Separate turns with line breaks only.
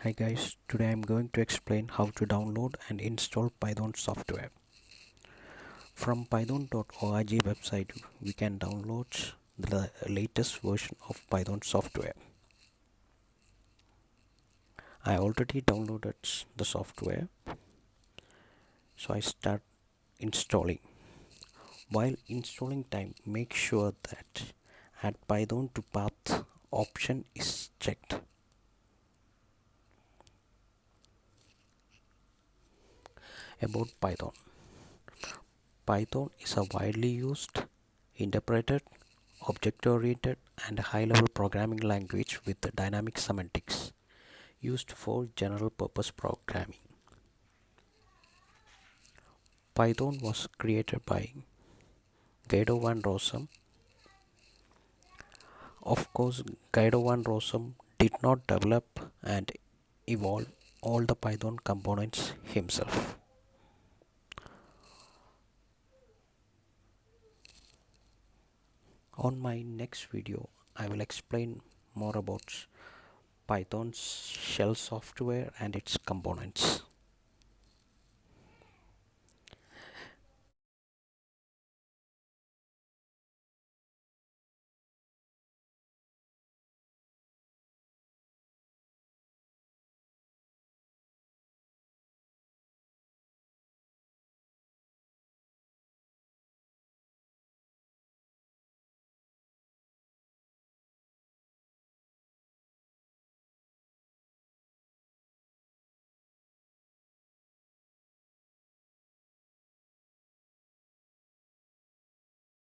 Hi guys, today I'm going to explain how to download and install Python software. From python.org website, we can download the latest version of Python software. I already downloaded the software, so I start installing. While installing time, make sure that add Python to path option is checked. About Python. Python is a widely used, interpreted, object-oriented and high-level programming language with dynamic semantics used for general-purpose programming. Python was created by Guido van Rossum. Of course, Guido van Rossum did not develop and evolve all the Python components himself. On my next video, I will explain more about Python's shell software and its components.